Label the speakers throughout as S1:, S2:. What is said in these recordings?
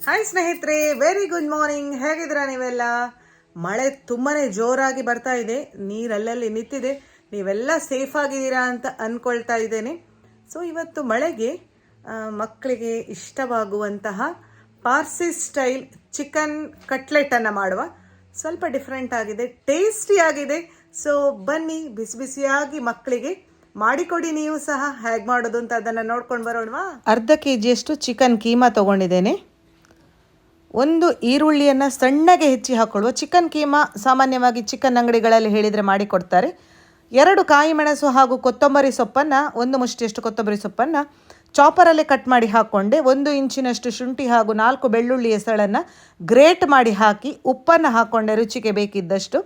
S1: Hi ಸ್ನೇಹಿತರೆ, very good morning. ಹೇಗಿದ್ದೀರಾ ನೀವೆಲ್ಲ? ಮಳೆ ತುಂಬಾ ಜೋರಾಗಿ ಬರ್ತಾ ಇದೆ, ನೀರಲ್ಲಲ್ಲಿ ನಿಂತಿದೆ. ನೀವೆಲ್ಲ ಸೇಫ್ ಆಗಿದ್ದೀರಾ ಅಂತ ಅಂದ್ಕೊಳ್ತಾ ಇದ್ದೇನೆ. ಸೊ ಇವತ್ತು ಮಳೆಗೆ ಮಕ್ಕಳಿಗೆ ಇಷ್ಟವಾಗುವಂತಹ ಪಾರ್ಸಿ ಸ್ಟೈಲ್ ಚಿಕನ್ ಕಟ್ಲೆಟನ್ನು ಮಾಡುವ. ಸ್ವಲ್ಪ ಡಿಫ್ರೆಂಟ್ ಆಗಿದೆ, ಟೇಸ್ಟಿ ಆಗಿದೆ. ಸೊ ಬನ್ನಿ, ಬಿಸಿ ಬಿಸಿಯಾಗಿ ಮಕ್ಕಳಿಗೆ ಮಾಡಿಕೊಡಿ. ನೀವು ಸಹ ಹೇಗೆ ಮಾಡೋದು ಅಂತ ಅದನ್ನು ನೋಡ್ಕೊಂಡು ಬರೋಣವಾ? ಅರ್ಧ ಕೆಜಿಯಷ್ಟು ಚಿಕನ್ ಕೀಮಾ ತೊಗೊಂಡಿದ್ದೇನೆ. ಒಂದು ಈರುಳ್ಳಿಯನ್ನು ಸಣ್ಣಗೆ ಹೆಚ್ಚಿ ಹಾಕ್ಕೊಳ್ಳುವ. ಚಿಕನ್ ಕೀಮಾ ಸಾಮಾನ್ಯವಾಗಿ ಚಿಕನ್ ಅಂಗಡಿಗಳಲ್ಲಿ ಹೇಳಿದರೆ ಮಾಡಿಕೊಡ್ತಾರೆ. 2 ಕಾಯಿ ಮೆಣಸು ಹಾಗೂ ಕೊತ್ತಂಬರಿ ಸೊಪ್ಪನ್ನು, 1 ಮುಷ್ಟಿಯಷ್ಟು ಕೊತ್ತಂಬರಿ ಸೊಪ್ಪನ್ನು ಚಾಪರಲ್ಲಿ ಕಟ್ ಮಾಡಿ ಹಾಕ್ಕೊಂಡೆ. 1 ಇಂಚಿನಷ್ಟು ಶುಂಠಿ ಹಾಗೂ 4 ಬೆಳ್ಳುಳ್ಳಿ ಎಸಳನ್ನು ಗ್ರೇಟ್ ಮಾಡಿ ಹಾಕಿ ಉಪ್ಪನ್ನು ಹಾಕ್ಕೊಂಡೆ ರುಚಿಗೆ ಬೇಕಿದ್ದಷ್ಟು.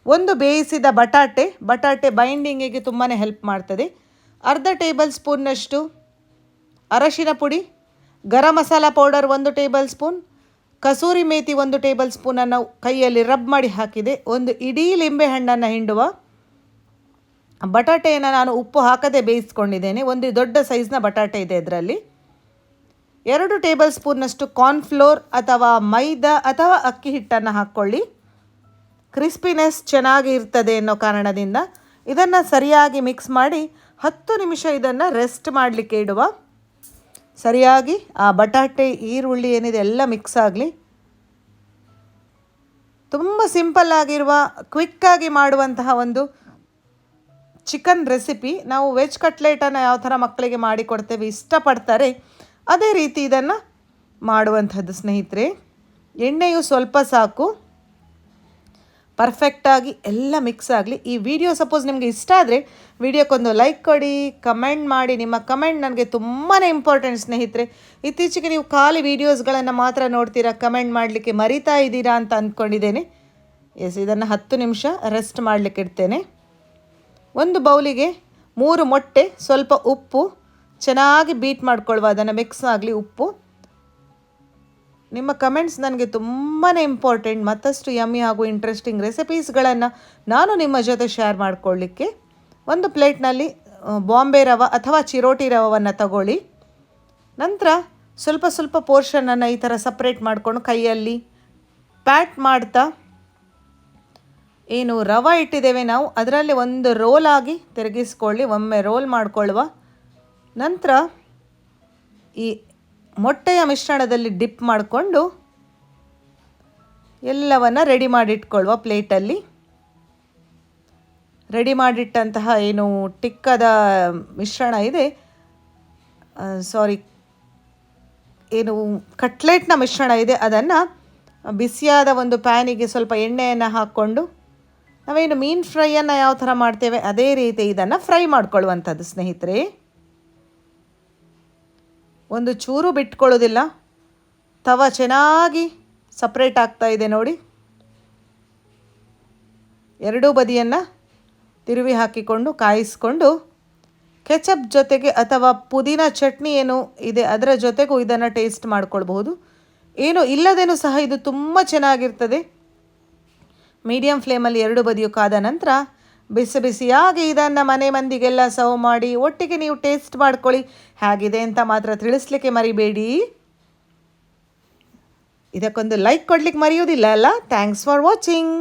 S1: 1 ಬೇಯಿಸಿದ ಬಟಾಟೆ ಬೈಂಡಿಂಗಿಗೆ ತುಂಬಾ ಹೆಲ್ಪ್ ಮಾಡ್ತದೆ. ಅರ್ಧ ಟೇಬಲ್ ಸ್ಪೂನ್ನಷ್ಟು ಅರಶಿನ ಪುಡಿ, garam masala powder 1 tablespoon, kasuri methi 1 ಟೇಬಲ್ ಸ್ಪೂನನ್ನು ಕೈಯಲ್ಲಿ ರಬ್ ಮಾಡಿ ಹಾಕಿದೆ. 1 ಇಡೀ ಲಿಂಬೆ ಹಣ್ಣನ್ನು ಹಿಂಡುವ. ಬಟಾಟೆಯನ್ನು ನಾನು ಉಪ್ಪು ಹಾಕದೆ ಬೇಯಿಸ್ಕೊಂಡಿದ್ದೇನೆ. 1 ದೊಡ್ಡ ಸೈಜ್ನ ಬಟಾಟೆ ಇದೆ ಇದರಲ್ಲಿ. 2 ಟೇಬಲ್ ಸ್ಪೂನ್ನಷ್ಟು ಕಾರ್ನ್ಫ್ಲೋರ್ ಅಥವಾ ಮೈದಾ ಅಥವಾ ಅಕ್ಕಿ ಹಿಟ್ಟನ್ನು ಹಾಕ್ಕೊಳ್ಳಿ. ಕ್ರಿಸ್ಪಿನೆಸ್ ಚೆನ್ನಾಗಿ ಇರ್ತದೆ ಅನ್ನೋ ಕಾರಣದಿಂದ ಇದನ್ನು ಸರಿಯಾಗಿ ಮಿಕ್ಸ್ ಮಾಡಿ 10 ನಿಮಿಷ ಇದನ್ನು ರೆಸ್ಟ್ ಮಾಡಲಿಕ್ಕೆ ಇಡುವ. ಸರಿಯಾಗಿ ಆ ಬಟಾಟೆ ಈರುಳ್ಳಿ ಏನಿದೆ ಎಲ್ಲ ಮಿಕ್ಸ್ ಆಗಲಿ. ತುಂಬ ಸಿಂಪಲ್ ಆಗಿರುವ, ಕ್ವಿಕ್ಕಾಗಿ ಮಾಡುವಂತಹ ಒಂದು ಚಿಕನ್ ರೆಸಿಪಿ. ನಾವು ವೆಜ್ ಕಟ್ಲೆಟನ್ನು ಯಾವ ಥರ ಮಕ್ಕಳಿಗೆ ಮಾಡಿಕೊಡ್ತೇವೆ, ಇಷ್ಟಪಡ್ತಾರೆ, ಅದೇ ರೀತಿ ಇದನ್ನು ಮಾಡುವಂಥದ್ದು ಸ್ನೇಹಿತರೆ. ಎಣ್ಣೆಯು ಸ್ವಲ್ಪ ಸಾಕು, ಪರ್ಫೆಕ್ಟಾಗಿ ಎಲ್ಲ ಮಿಕ್ಸ್ ಆಗಲಿ. ಈ ವಿಡಿಯೋ ಸಪೋಸ್ ನಿಮಗೆ ಇಷ್ಟ ಆದರೆ ವಿಡಿಯೋಕ್ಕೊಂದು ಲೈಕ್ ಕೊಡಿ, ಕಮೆಂಟ್ ಮಾಡಿ. ನಿಮ್ಮ ಕಮೆಂಟ್ ನನಗೆ ತುಂಬಾ ಇಂಪಾರ್ಟೆಂಟ್ ಸ್ನೇಹಿತರೆ. ಇತ್ತೀಚೆಗೆ ನೀವು ಖಾಲಿ ವೀಡಿಯೋಸ್ಗಳನ್ನು ಮಾತ್ರ ನೋಡ್ತೀರಾ, ಕಮೆಂಟ್ ಮಾಡಲಿಕ್ಕೆ ಮರಿತಾ ಇದ್ದೀರಾ ಅಂತ ಅಂದ್ಕೊಂಡಿದ್ದೇನೆ. ಇದನ್ನು 10 ನಿಮಿಷ ರೆಸ್ಟ್ ಮಾಡಲಿಕ್ಕೆ ಇಡ್ತೇನೆ. 1 ಬೌಲಿಗೆ 3 ಮೊಟ್ಟೆ, ಸ್ವಲ್ಪ ಉಪ್ಪು, ಚೆನ್ನಾಗಿ ಬೀಟ್ ಮಾಡ್ಕೊಳ್ಳುವ. ಅದನ್ನು ಮಿಕ್ಸ್ ಆಗಲಿ ಉಪ್ಪು. ನಿಮ್ಮ ಕಮೆಂಟ್ಸ್ ನನಗೆ ತುಂಬಾ ಇಂಪಾರ್ಟೆಂಟ್. ಮತ್ತಷ್ಟು ಯಮ್ಮಿ ಹಾಗೂ ಇಂಟ್ರೆಸ್ಟಿಂಗ್ ರೆಸಿಪೀಸ್ಗಳನ್ನು ನಾನು ನಿಮ್ಮ ಜೊತೆ ಶೇರ್ ಮಾಡಿಕೊಳ್ಳಿಕ್ಕೆ. 1 ಪ್ಲೇಟ್ನಲ್ಲಿ ಬಾಂಬೆ ರವೆ ಅಥವಾ ಚಿರೋಟಿ ರವವನ್ನು ತಗೊಳ್ಳಿ. ನಂತರ ಸ್ವಲ್ಪ ಪೋರ್ಷನನ್ನು ಈ ಥರ ಸಪ್ರೇಟ್ ಮಾಡಿಕೊಂಡು ಕೈಯಲ್ಲಿ ಪ್ಯಾಟ್ ಮಾಡ್ತಾ, ಏನು ರವೆ ಇಟ್ಟಿದ್ದೇವೆ ನಾವು ಅದರಲ್ಲಿ 1 ರೋಲ್ ಆಗಿ ತಿರುಗಿಸ್ಕೊಳ್ಳಿ. ಒಮ್ಮೆ ರೋಲ್ ಮಾಡಿಕೊಳ್ಳುವ. ನಂತರ ಈ ಮೊಟ್ಟೆಯ ಮಿಶ್ರಣದಲ್ಲಿ ಡಿಪ್ ಮಾಡಿಕೊಂಡು ಎಲ್ಲವನ್ನು ರೆಡಿ ಮಾಡಿಟ್ಕೊಳ್ಳುವ. ಪ್ಲೇಟಲ್ಲಿ ರೆಡಿ ಮಾಡಿಟ್ಟಂತಹ ಏನು ಟಿಕ್ಕದ ಮಿಶ್ರಣ ಇದೆ, ಏನು ಕಟ್ಲೆಟ್ನ ಮಿಶ್ರಣ ಇದೆ, ಅದನ್ನು ಬಿಸಿಯಾದ ಒಂದು ಪ್ಯಾನಿಗೆ ಸ್ವಲ್ಪ ಎಣ್ಣೆಯನ್ನು ಹಾಕ್ಕೊಂಡು ನಾವೇನು ಮೀನು ಫ್ರೈಯನ್ನು ಯಾವ ಥರ ಮಾಡ್ತೇವೆ ಅದೇ ರೀತಿ ಇದನ್ನು ಫ್ರೈ ಮಾಡ್ಕೊಳ್ಳುವಂಥದ್ದು ಸ್ನೇಹಿತರೆ. ಒಂದು ಚೂರು ಬಿಟ್ಕೊಳ್ಳೋದಿಲ್ಲ. ತವ ಚೆನ್ನಾಗಿ ಸಪ್ರೇಟ್ ಆಗ್ತಾ ಇದೆ ನೋಡಿ. 2 ಬದಿಯನ್ನು ತಿರುವಿ ಹಾಕಿಕೊಂಡು ಕಾಯಿಸ್ಕೊಂಡು ಕೆಚಪ್ ಜೊತೆಗೆ ಅಥವಾ ಪುದೀನ ಚಟ್ನಿ ಏನು ಇದೆ ಅದರ ಜೊತೆಗೂ ಇದನ್ನು ಟೇಸ್ಟ್ ಮಾಡ್ಕೊಳ್ಬಹುದು. ಏನು ಇಲ್ಲದೇನೂ ಸಹ ಇದು ತುಂಬ ಚೆನ್ನಾಗಿರ್ತದೆ. ಮೀಡಿಯಮ್ ಫ್ಲೇಮಲ್ಲಿ 2 ಬದಿಯು ಕಾದ ನಂತರ ಬಿಸಿ ಬಿಸಿಯಾಗಿ ಇದನ್ನು ಮನೆ ಮಂದಿಗೆಲ್ಲ ಸರ್ವ್ ಮಾಡಿ ಒಟ್ಟಿಗೆ ನೀವು ಟೇಸ್ಟ್ ಮಾಡ್ಕೊಳ್ಳಿ. ಹೇಗಿದೆ ಅಂತ ಮಾತ್ರ ತಿಳಿಸ್ಲಿಕ್ಕೆ ಮರಿಬೇಡಿ. ಇದಕ್ಕೊಂದು ಲೈಕ್ ಕೊಡ್ಲಿಕ್ಕೆ ಮರೆಯೋದಿಲ್ಲ ಅಲ್ಲ. Thanks for watching.